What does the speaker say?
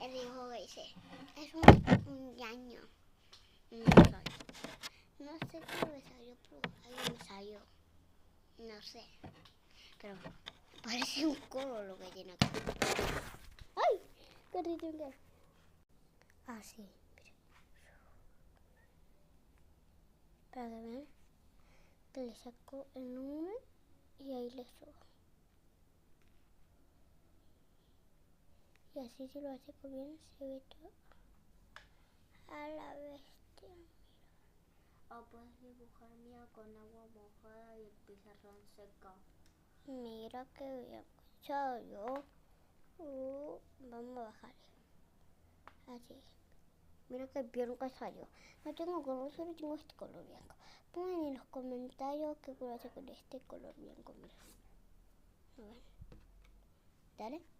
El dibujo que hice es un ñaño. No sé qué me salió, pero algo me salió. No sé. Pero parece un cono lo que tiene acá. ¡Ay! ¡Qué rico! Ah, sí. Para que vean que le saco el número y ahí le subo. Y así si lo hace bien se ve todo a la bestia. O puedes dibujar mía con agua mojada y el pizarrón seco. Mira que bien salió. Vamos a bajarle. Así. Mira que bien que salió. No tengo color, solo tengo este color blanco. Pongan en los comentarios qué color hace con este color blanco. Mira. A ver. Dale.